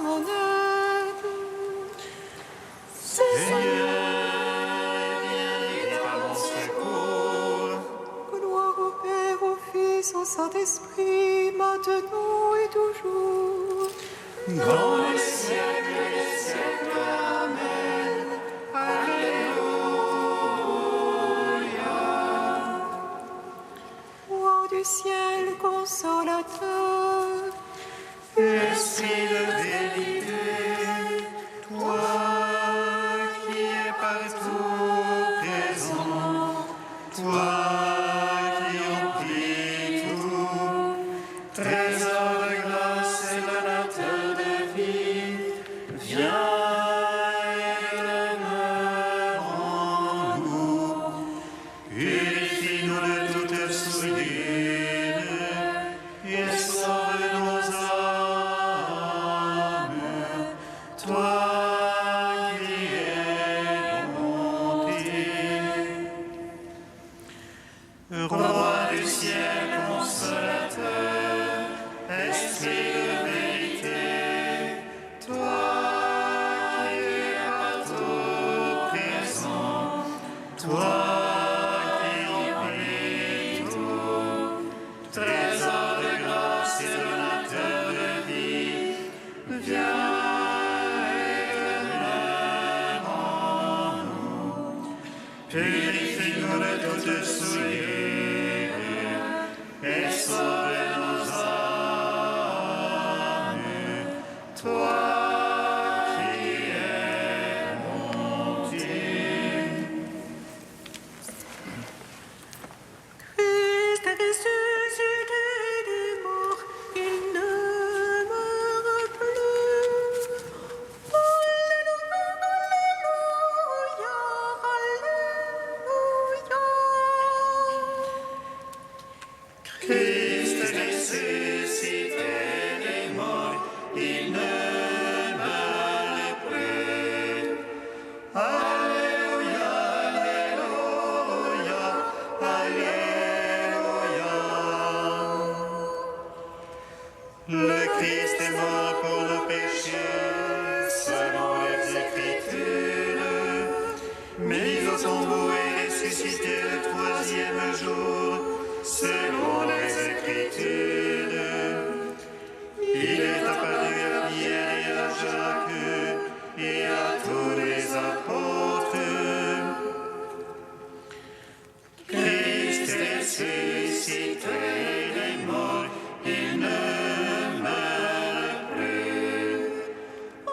mon aide. Seigneur, viens vite à mon secours. Gloire au Père, au Fils, au Saint-Esprit, maintenant et toujours. Dans les siècles des siècles, Amen. Alléluia. Roi du ciel, consolateur, Esprit de vérité, toi qui es partout présent, toi qui emplis tout, trésor de grâce et donateur de vie, viens et demeure en nous. Purifie-nous de toute souillure et sauve nos âmes, toi qui es bonté. Roi du ciel consolateur, esprit de vérité, toi qui es partout présent, toi qui emplis tout, trésor de grâce et donateur de vie, viens et demeure en nous. Purifie-nous de toute souillure et sauve nos âmes, toi qui es monté. Christ est ressuscité des morts, il ne meurt plus. Alléluia, Alléluia. Christ est ressuscité des morts, il ne meurt plus. Alléluia, Alléluia, Alléluia. Le Christ est mort pour nos péchés, selon les Écritures, mis au tombeau et ressuscité le troisième jour, selon les Écritures. Il est apparu à Pierre et à Jacques et à tous les apôtres. Christ est ressuscité des morts, il ne meurt plus.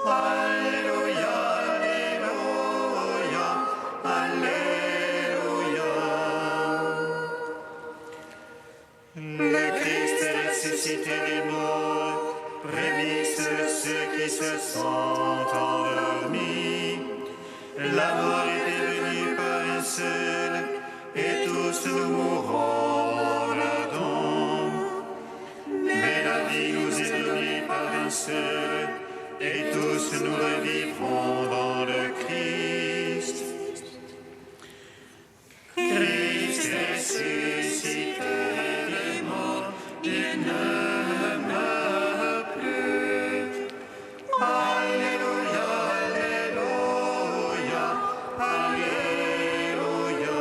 Alléluia, Alléluia, Alléluia. Le Christ est ressuscité des morts, prémisse de ceux qui se sont endormis. La mort est venue par un seul, et tous nous mourrons là-dedans. Mais la vie nous est donnée par un seul, et tous nous revivrons dans le Christ. Christ est ressuscité des morts, il ne meurt plus. Alléluia, Alléluia, Alléluia.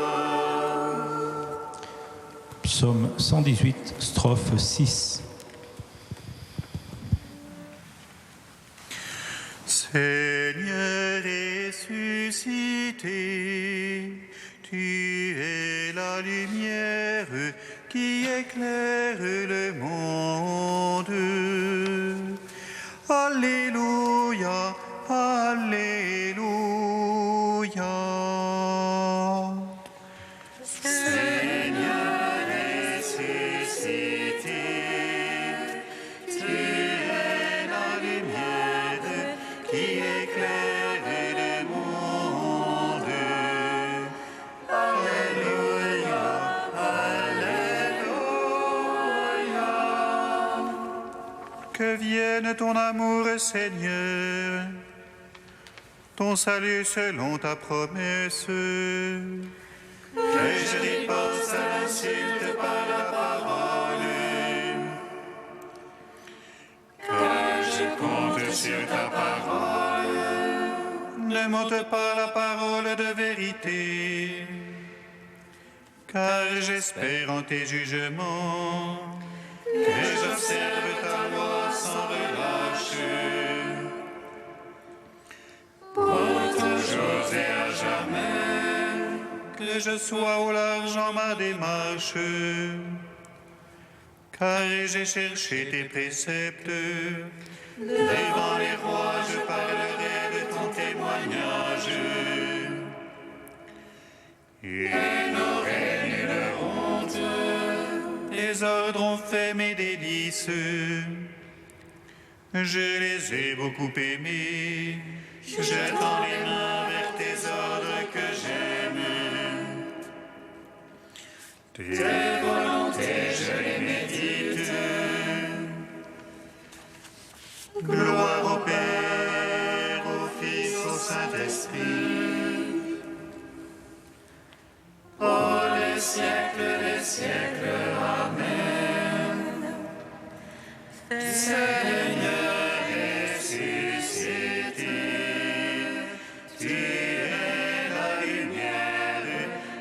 Psaume 118, strophe 6. Seigneur ressuscité, tu es la lumière qui éclaire le monde. Alléluia, Alléluia. Seigneur ressuscité, tu es la lumière qui éclaire le monde. Alléluia, Alléluia. Que vienne ton amour, Seigneur, ton salut selon ta promesse. Que je dépense à l'insulte par la parole, que je compte sur ta parole. Ne m'ôte pas la parole de vérité, car j'espère en tes jugements. Que j'observe ta loi sans relâche, pour toujours et à jamais. Que je sois au large en ma démarche, car j'ai cherché tes préceptes. Devant les rois, je parlerai de ton témoignage. Et n'aurai nulle honte. Tes ordres ont fait mes délices. Je les ai beaucoup aimés. Je tends les mains vers tes ordres que j'aime. Tes volontés, je les médite. Gloire au Père, au Fils, au Saint-Esprit. Pour les siècles des siècles. Amen. Seigneur ressuscité, tu es la lumière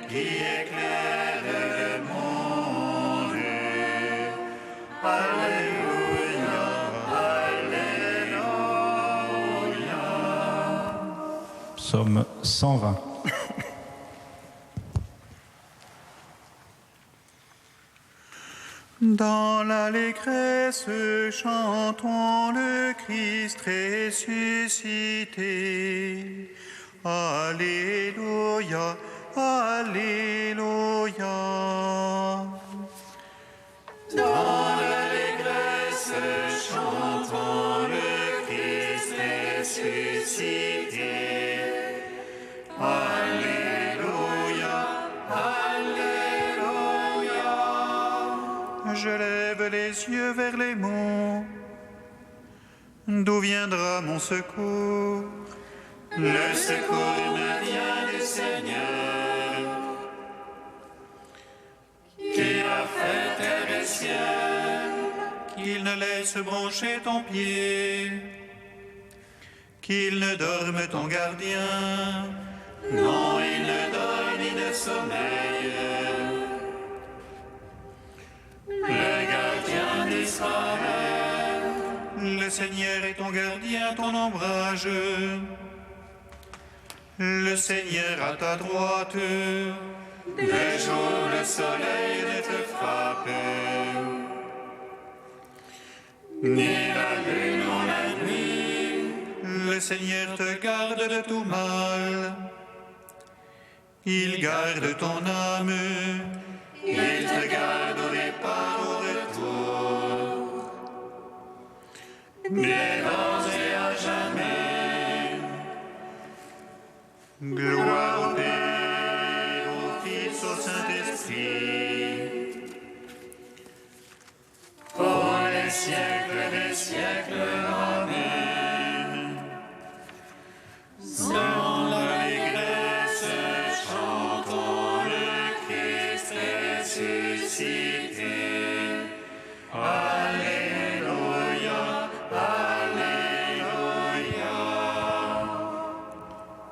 qui éclaire le monde. Alléluia, Alléluia. Psaume 120. Dans l'allégresse, chantons le Christ ressuscité. Alléluia, Alléluia. Dans l'allégresse, chantons le Christ ressuscité. Alléluia, Alléluia. Je lève les yeux vers les monts. D'où viendra mon secours? Le secours me vient du Seigneur, qui a fait terre et ciel. Qu'il ne laisse broncher ton pied, qu'il ne dorme ton gardien. Non, il ne dort ni ne sommeille. Le gardien d'Israël. Le Seigneur est ton gardien, ton ombrage. Le Seigneur à ta droite. Le jour, le soleil ne te frappe, ni la lune en la nuit. Le Seigneur te garde de tout mal. Il garde ton âme. Il te garde au départ, au retour, maintenant et à jamais. Gloire au Père, au Fils, au Saint-Esprit. Pour les siècles des siècles. Amen. Dans l'allégresse, chantons le Christ ressuscité. Alléluia, Alléluia.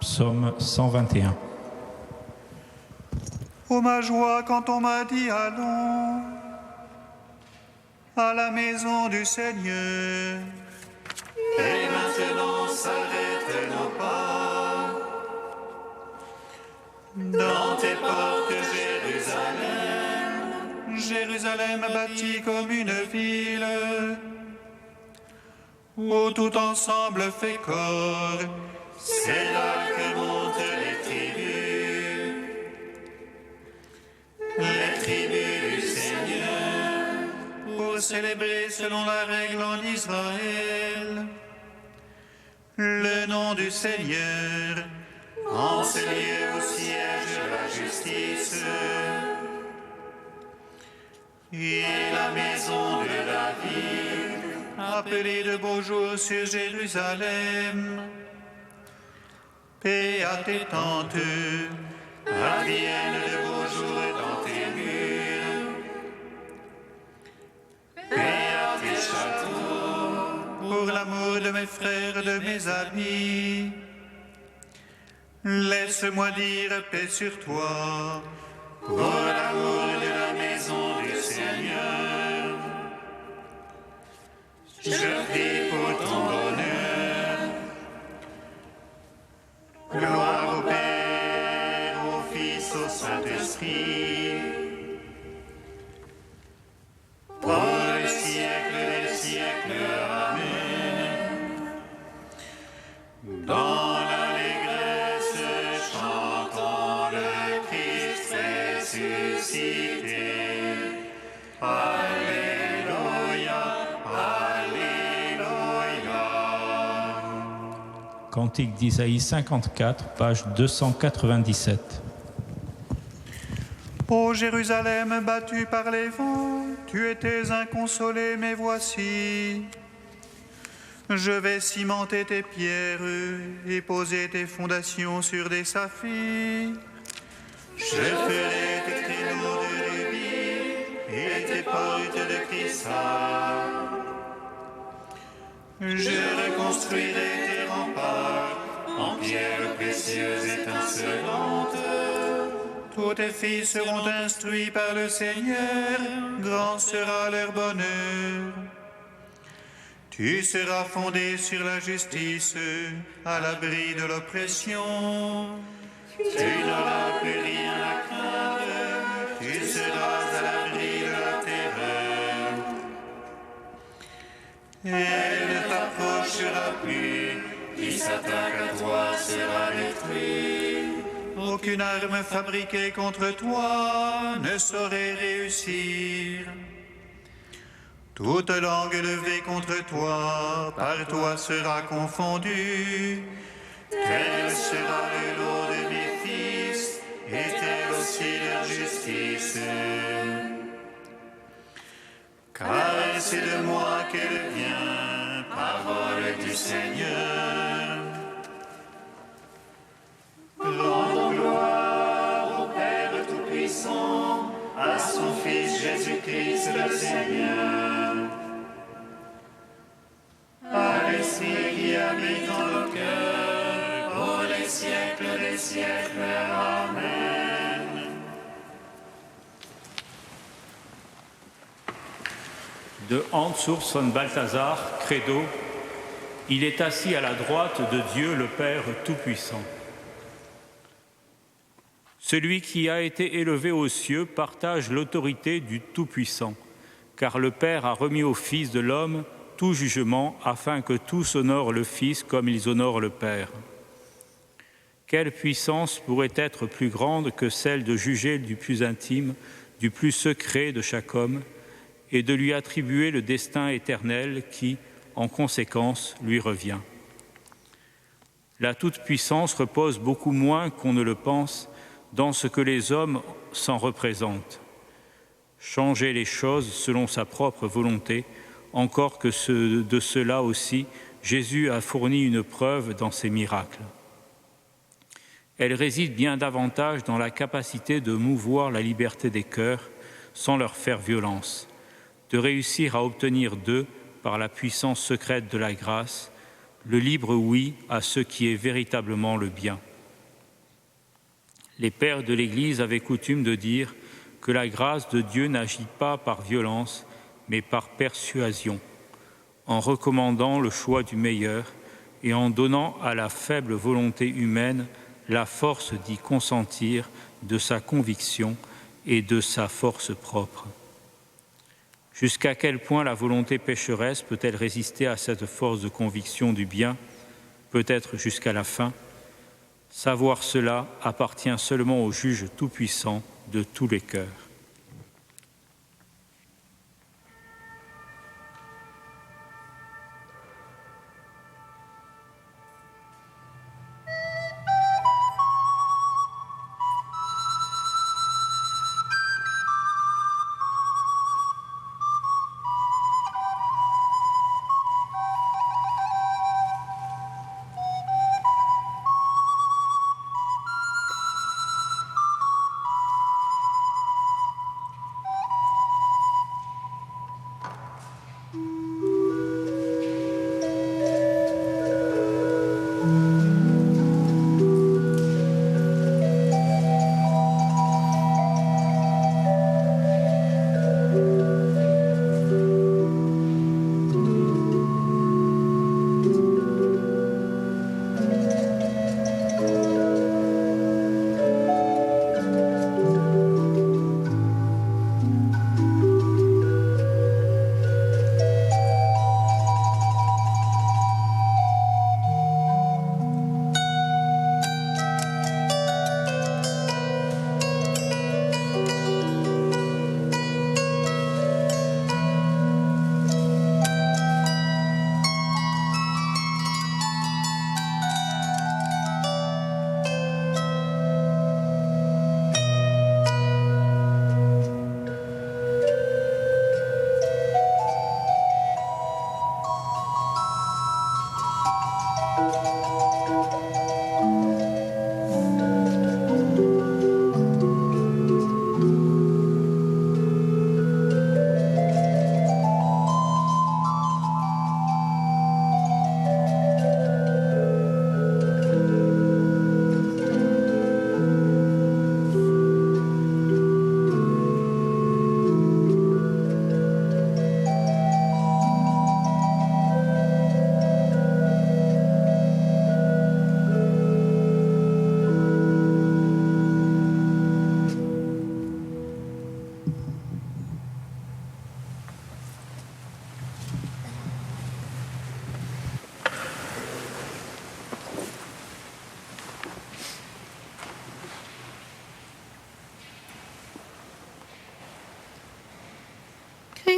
Psaume 121. Oh ma joie quand on m'a dit allons à la maison du Seigneur. Et maintenant s'arrêtent nos pas dans tes portes, Jérusalem. Jérusalem bâtie comme une ville, où tout ensemble fait corps. C'est là que montent les tribus du Seigneur, pour célébrer selon la règle en Israël le nom du Seigneur. en ce lieu où siège la justice. Et la maison de David, Appelez de beaux jours sur Jérusalem. Paix à tes tentes, adviennent de beaux jours dans tes murs. Paix à tes châteaux, pour l'amour l'amour de mes frères, de mes amis. Laisse-moi dire paix sur toi. Pour l'amour de la maison du Seigneur, je prie pour ton bonheur. Gloire au Père, au Fils, au Saint-Esprit, pour les siècles des siècles. Amen. Dans l'allégresse, chantons le Christ ressuscité. Alléluia, Alléluia. Cantique d'Isaïe 54, page 297. Ô Jérusalem battue par les vents, tu étais inconsolée, mais voici. Je vais cimenter tes pierres et poser tes fondations sur des saphirs. Je ferai tes créneaux de rubis et tes portes de cristal. Je reconstruirai tes remparts en pierres précieuses étincelantes. Tous tes fils seront instruits par le Seigneur, grand sera leur bonheur. Tu seras fondé sur la justice, à l'abri de l'oppression. Tu n'auras plus rien à craindre, tu seras à l'abri de la terreur. Elle ne t'approchera plus, qui s'attaque à toi sera détruit. Aucune arme fabriquée contre toi ne saurait réussir. Toute langue levée contre toi, par toi sera confondue. Tel sera le lot de mes fils, et telle aussi leur justice. Car c'est de moi qu'elle vient, parole du Seigneur. Rendons gloire au Père Tout-Puissant, à son Fils Jésus-Christ le Seigneur. À l'Esprit qui habite dans nos cœurs, pour les siècles des siècles. Amen. De Hans Urs von Balthasar, Credo. Il est assis à la droite de Dieu le Père Tout-Puissant. Celui qui a été élevé aux cieux partage l'autorité du Tout-Puissant, car le Père a remis au Fils de l'homme tout jugement, afin que tous honorent le Fils comme ils honorent le Père. Quelle puissance pourrait être plus grande que celle de juger du plus intime, du plus secret de chaque homme, et de lui attribuer le destin éternel qui, en conséquence, lui revient. La toute-puissance repose beaucoup moins qu'on ne le pense dans ce que les hommes s'en représentent. Changer les choses selon sa propre volonté, encore que de cela aussi, Jésus a fourni une preuve dans ses miracles. Elle réside bien davantage dans la capacité de mouvoir la liberté des cœurs sans leur faire violence, de réussir à obtenir d'eux, par la puissance secrète de la grâce, le libre oui à ce qui est véritablement le bien. Les pères de l'Église avaient coutume de dire que la grâce de Dieu n'agit pas par violence, mais par persuasion, en recommandant le choix du meilleur et en donnant à la faible volonté humaine la force d'y consentir de sa conviction et de sa force propre. Jusqu'à quel point la volonté pécheresse peut-elle résister à cette force de conviction du bien, peut-être jusqu'à la fin? Savoir cela appartient seulement au juge tout-puissant de tous les cœurs.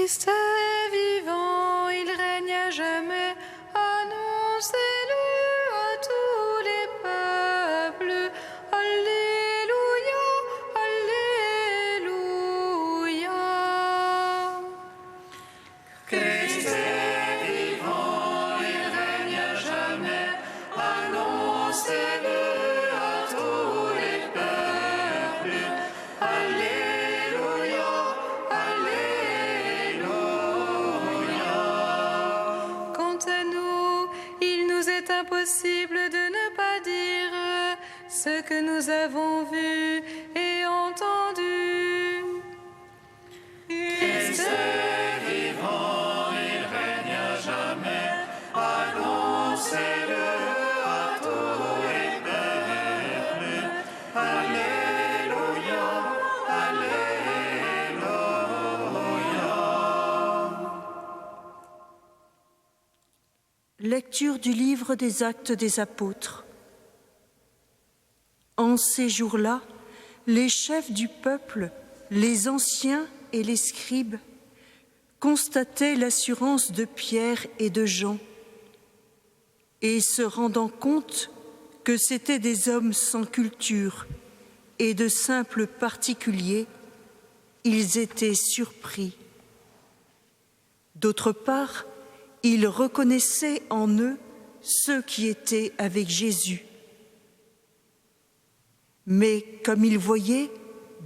Christ est vivant, il règne à jamais. Annoncez-le à tous les peuples. Alléluia, Alléluia. Christ est vivant, il règne à jamais. Annoncez-le à tous les peuples. Alléluia, Alléluia. Quant à nous, il nous est impossible de ne pas dire ce que nous avons vu et entendu. Christ est vivant, il règne à jamais. Annoncez-le à tous les peuples. Alléluia, Alléluia. Lecture du livre des Actes des Apôtres. En ces jours-là, les chefs du peuple, les anciens et les scribes constataient l'assurance de Pierre et de Jean, et se rendant compte que c'étaient des hommes sans culture et de simples particuliers, ils étaient surpris. D'autre part, ils reconnaissaient en eux ceux qui étaient avec Jésus. Mais comme ils voyaient,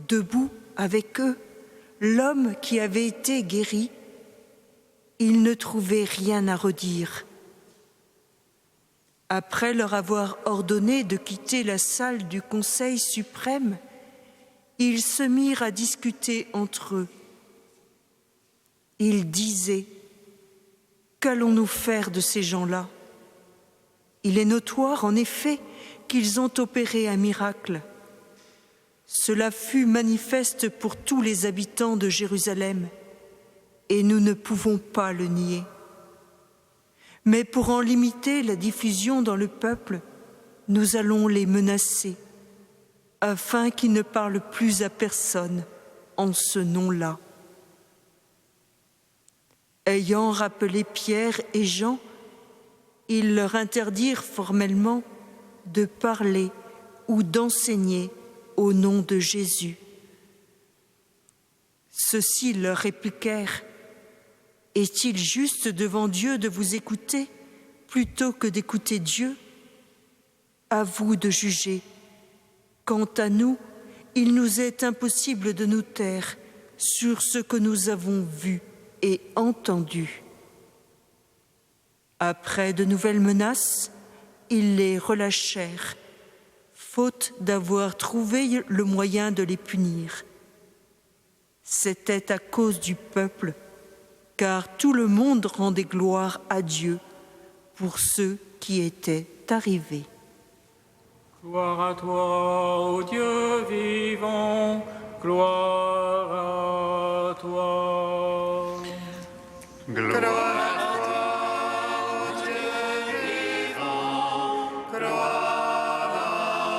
debout avec eux, l'homme qui avait été guéri, ils ne trouvaient rien à redire. Après leur avoir ordonné de quitter la salle du Conseil suprême, ils se mirent à discuter entre eux. Ils disaient : qu'allons-nous faire de ces gens-là ? Il est notoire, en effet, qu'ils ont opéré un miracle. Cela fut manifeste pour tous les habitants de Jérusalem, et nous ne pouvons pas le nier. Mais pour en limiter la diffusion dans le peuple, nous allons les menacer, afin qu'ils ne parlent plus à personne en ce nom-là. Ayant rappelé Pierre et Jean, ils leur interdirent formellement de parler ou d'enseigner au nom de Jésus. Ceux-ci leur répliquèrent : est-il juste devant Dieu de vous écouter plutôt que d'écouter Dieu ? À vous de juger. Quant à nous, il nous est impossible de nous taire sur ce que nous avons vu et entendu. Après de nouvelles menaces, ils les relâchèrent, faute d'avoir trouvé le moyen de les punir. C'était à cause du peuple, car tout le monde rendait gloire à Dieu pour ceux qui étaient arrivés. Gloire à toi, ô Dieu vivant, gloire à toi. Gloire à toi, Dieu vivant, gloire à toi.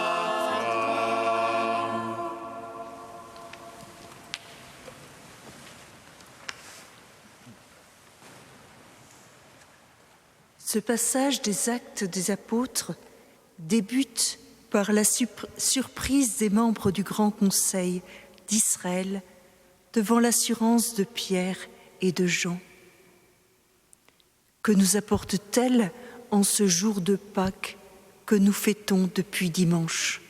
Ce passage des Actes des Apôtres débute par la surprise des membres du Grand Conseil d'Israël devant l'assurance de Pierre et de Jean. Que nous apporte-t-elle en ce jour de Pâques que nous fêtons depuis dimanche ?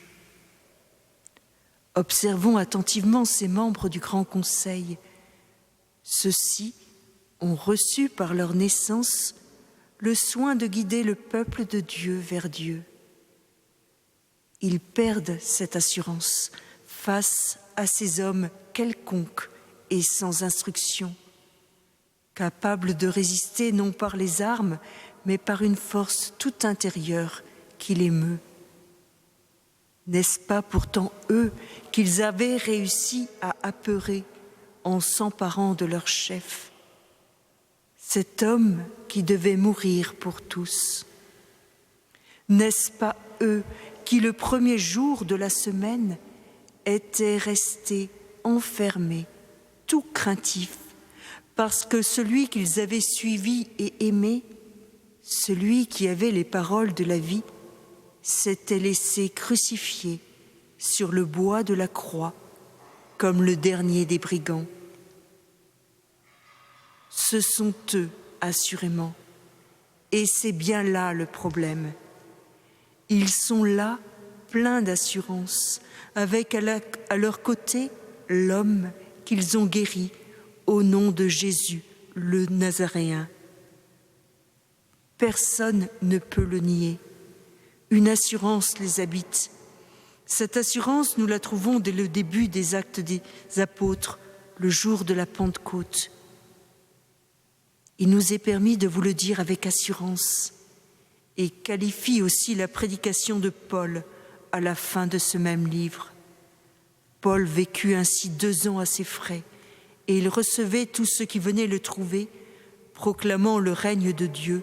Observons attentivement ces membres du Grand Conseil. Ceux-ci ont reçu par leur naissance le soin de guider le peuple de Dieu vers Dieu. Ils perdent cette assurance face à ces hommes quelconques et sans instruction, capables de résister non par les armes, mais par une force toute intérieure qui les meut. N'est-ce pas pourtant eux qu'ils avaient réussi à apeurer en s'emparant de leur chef, cet homme qui devait mourir pour tous? N'est-ce pas eux qui, le premier jour de la semaine, étaient restés enfermés, tout craintifs, parce que celui qu'ils avaient suivi et aimé, celui qui avait les paroles de la vie, s'était laissé crucifier sur le bois de la croix comme le dernier des brigands. Ce sont eux, assurément, et c'est bien là le problème. Ils sont là, pleins d'assurance, avec à leur côté l'homme qu'ils ont guéri au nom de Jésus, le Nazaréen. Personne ne peut le nier. Une assurance les habite. Cette assurance, nous la trouvons dès le début des Actes des Apôtres, le jour de la Pentecôte. Il nous est permis de vous le dire avec assurance et qualifie aussi la prédication de Paul à la fin de ce même livre. Paul vécut ainsi 2 ans à ses frais et il recevait tous ceux qui venaient le trouver, proclamant le règne de Dieu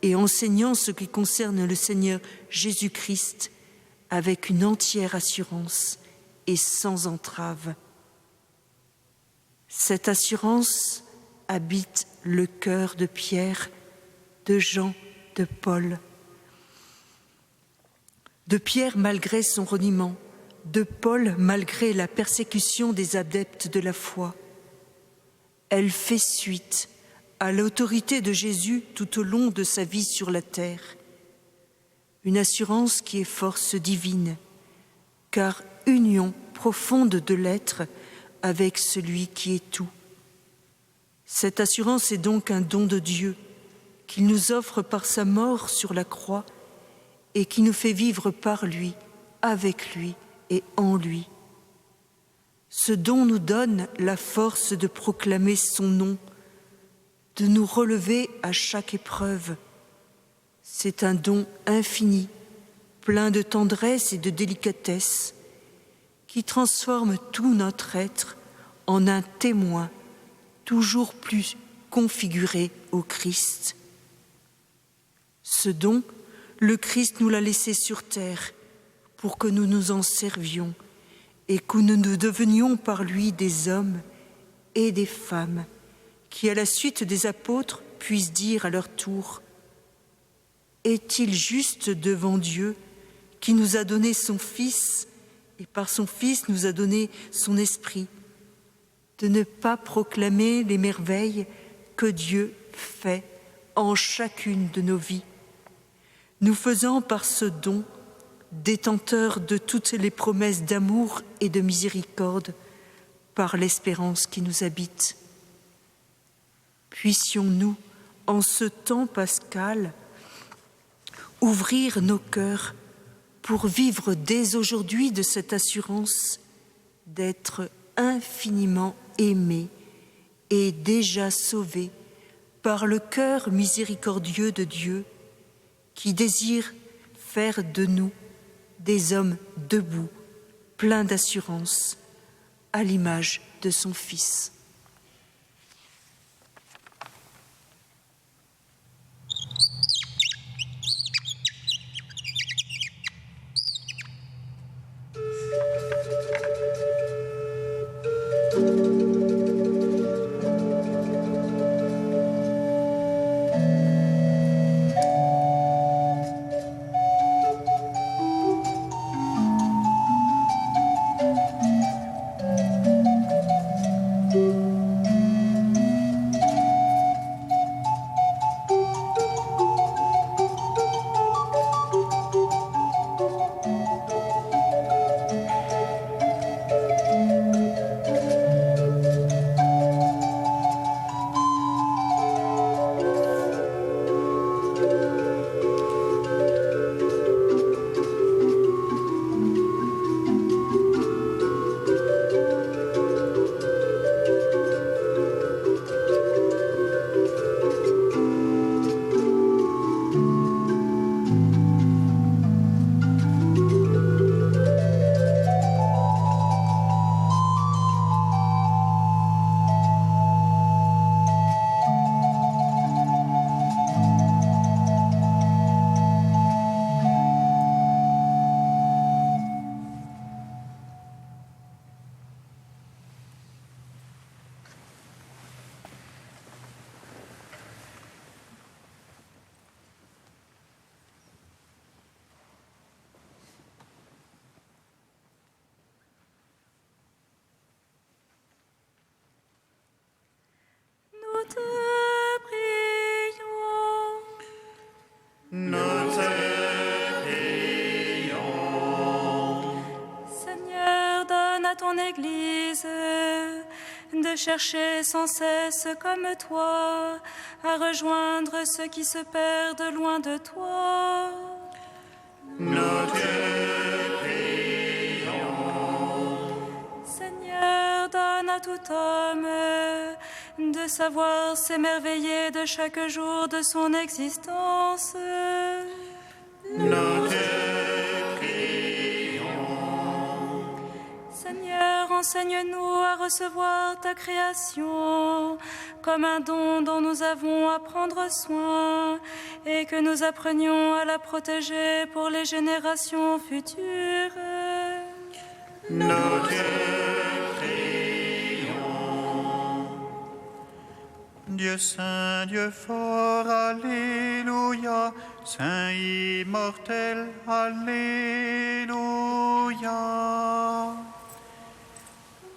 et enseignant ce qui concerne le Seigneur Jésus-Christ avec une entière assurance et sans entrave. Cette assurance habite le cœur de Pierre, de Jean, de Paul. De Pierre malgré son reniement, de Paul malgré la persécution des adeptes de la foi. Elle fait suite à l'autorité de Jésus tout au long de sa vie sur la terre. Une assurance qui est force divine, car union profonde de l'être avec celui qui est tout. Cette assurance est donc un don de Dieu qu'il nous offre par sa mort sur la croix et qui nous fait vivre par lui, avec lui et en lui. Ce don nous donne la force de proclamer son nom, de nous relever à chaque épreuve. C'est un don infini, plein de tendresse et de délicatesse, qui transforme tout notre être en un témoin toujours plus configuré au Christ. Ce don, le Christ nous l'a laissé sur terre pour que nous nous en servions et que nous devenions par lui des hommes et des femmes qui, à la suite des apôtres, puissent dire à leur tour: est-il juste devant Dieu qui nous a donné son Fils et par son Fils nous a donné son Esprit, de ne pas proclamer les merveilles que Dieu fait en chacune de nos vies, nous faisant par ce don détenteurs de toutes les promesses d'amour et de miséricorde par l'espérance qui nous habite. Puissions-nous, en ce temps pascal, ouvrir nos cœurs pour vivre dès aujourd'hui de cette assurance d'être infiniment aimés et déjà sauvés par le cœur miséricordieux de Dieu qui désire faire de nous des hommes debout, pleins d'assurance, à l'image de son Fils. Église, de chercher sans cesse comme toi à rejoindre ceux qui se perdent loin de toi. Nous te prions. Seigneur, donne à tout homme de savoir s'émerveiller de chaque jour de son existence. Nous te prions. Seigneur, enseigne-nous à recevoir ta création comme un don dont nous avons à prendre soin et que nous apprenions à la protéger pour les générations futures. Nous te prions. Dieu saint, Dieu fort, Alléluia. Saint immortel, Alléluia.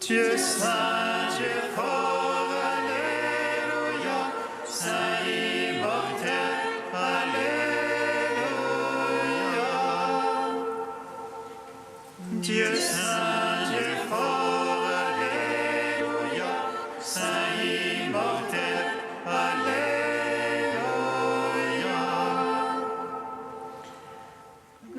Dieu saint, Dieu fort, Alléluia. Saint immortel, Alléluia. Dieu saint, Dieu fort, Alléluia. Saint immortel, Alléluia.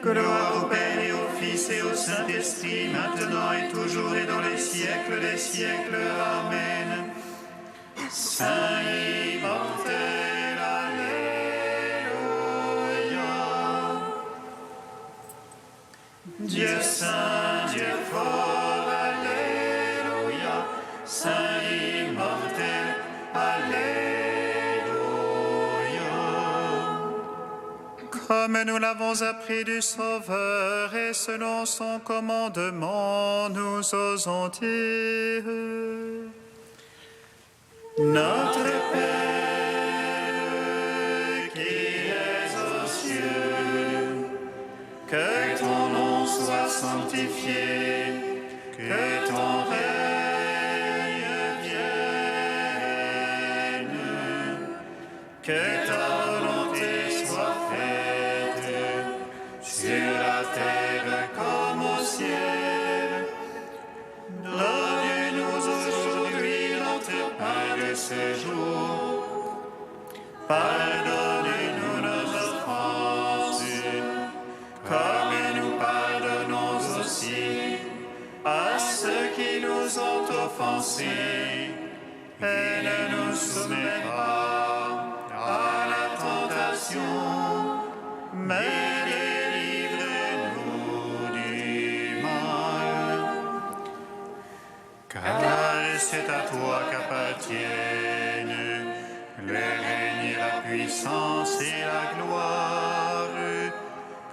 Gloire au Père et au Fils et au Saint-Esprit, maintenant et toujours et dans les siècles des siècles. Amen. Saint immortel, Alléluia. Dieu saint, Dieu fort, Alléluia. Saint immortel, Alléluia. Comme nous l'avons appris du Sauveur et selon son commandement, nous osons dire: Notre Père qui es aux cieux, que ton nom soit sanctifié, que ton règne vienne, que ta volonté soit faite sur la terre comme au ciel. Donne-nous aujourd'hui notre pain de ce jour. Pardonne-nous nos offenses, comme nous pardonnons aussi à ceux qui nous ont offensés. Et ne nous soumets pas à la tentation, mais délivre-nous du mal. Car c'est à toi qu'appartiennent le règne, la puissance et la gloire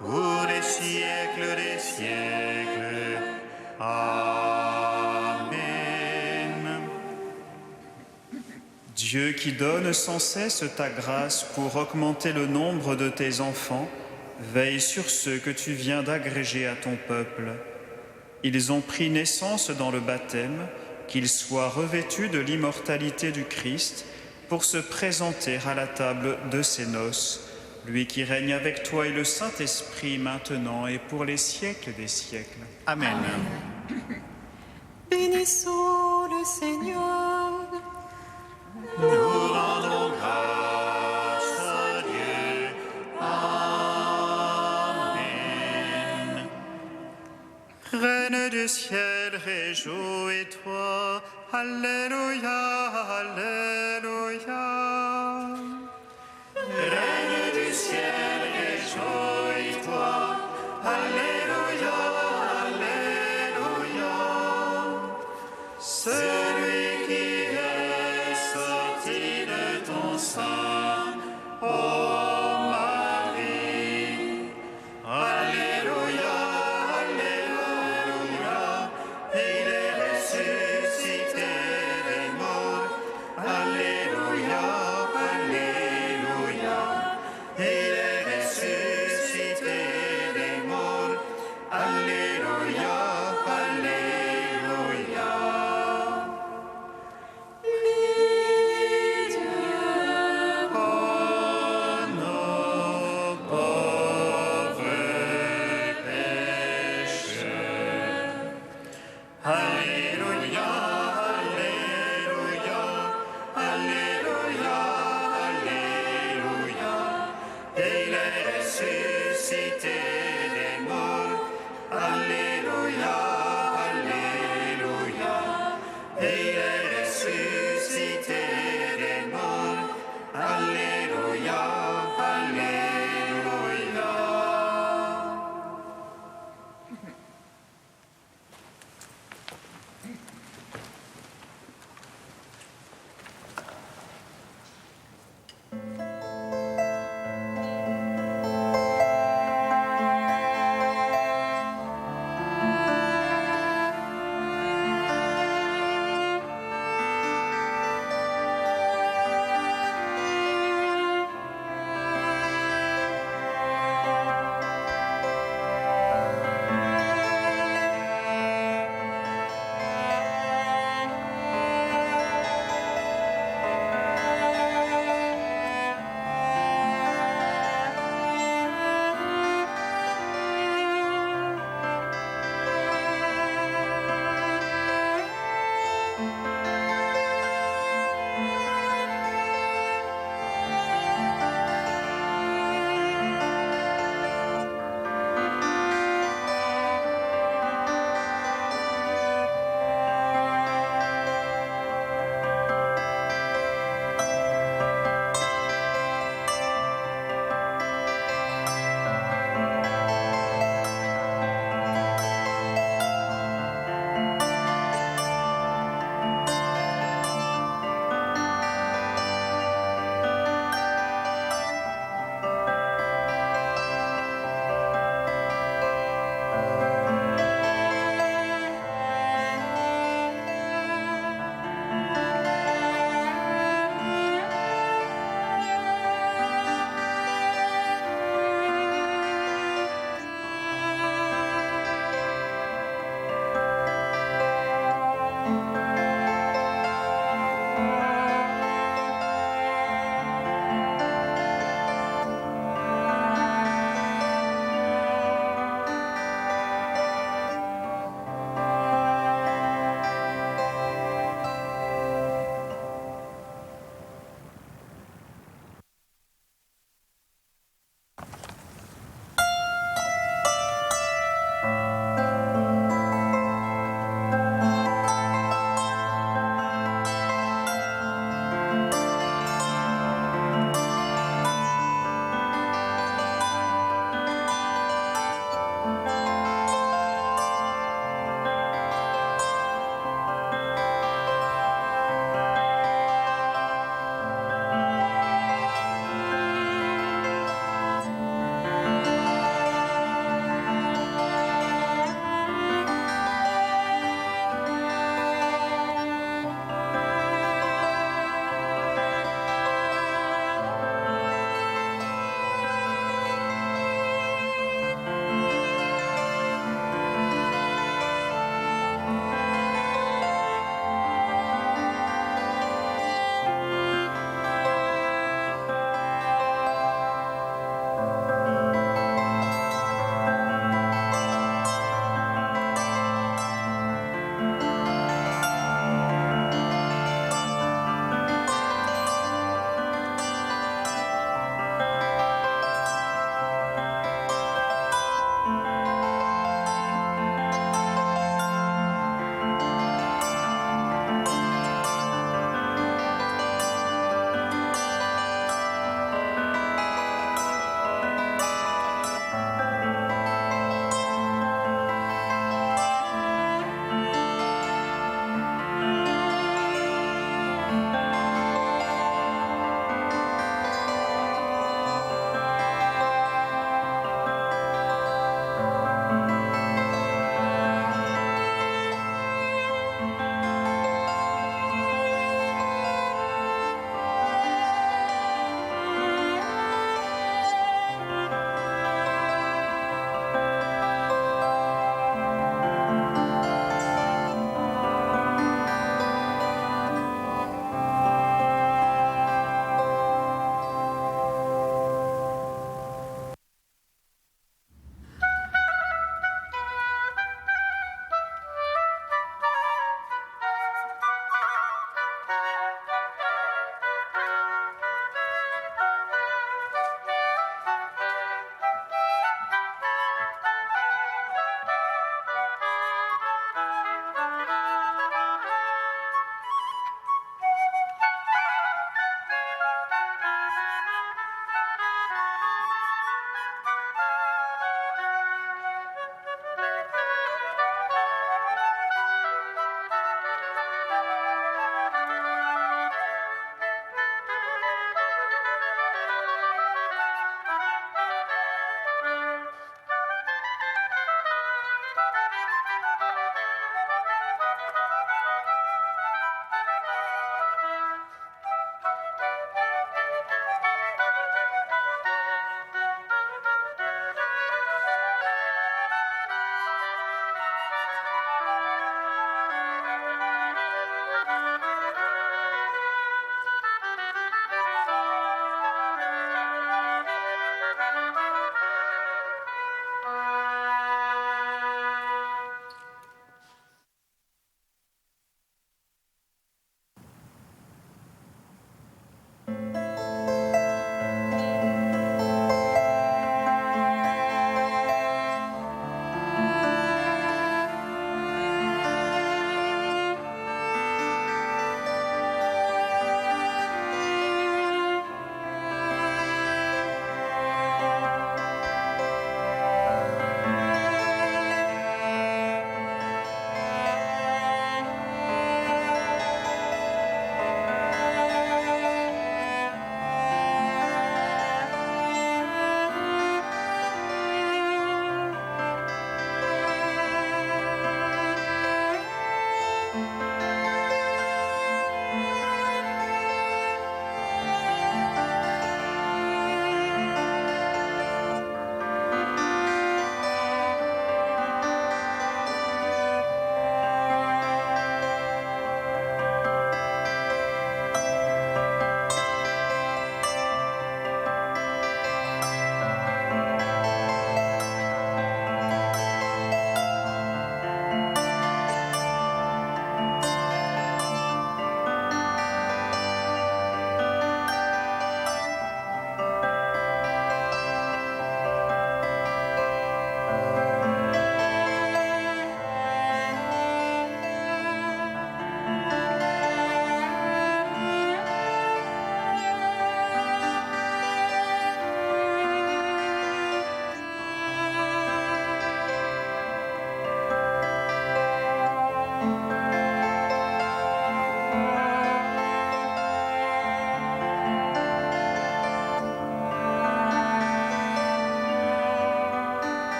pour les siècles des siècles. Amen. Dieu qui donne sans cesse ta grâce pour augmenter le nombre de tes enfants, veille sur ceux que tu viens d'agréger à ton peuple. Ils ont pris naissance dans le baptême, qu'ils soient revêtus de l'immortalité du Christ pour se présenter à la table de ses noces, lui qui règne avec toi et le Saint-Esprit maintenant et pour les siècles des siècles. Amen. Bénissons le Seigneur. Nous rendons grâce à Dieu. Amen. Reine du ciel, réjouis-toi. Alléluia, Alléluia. Reine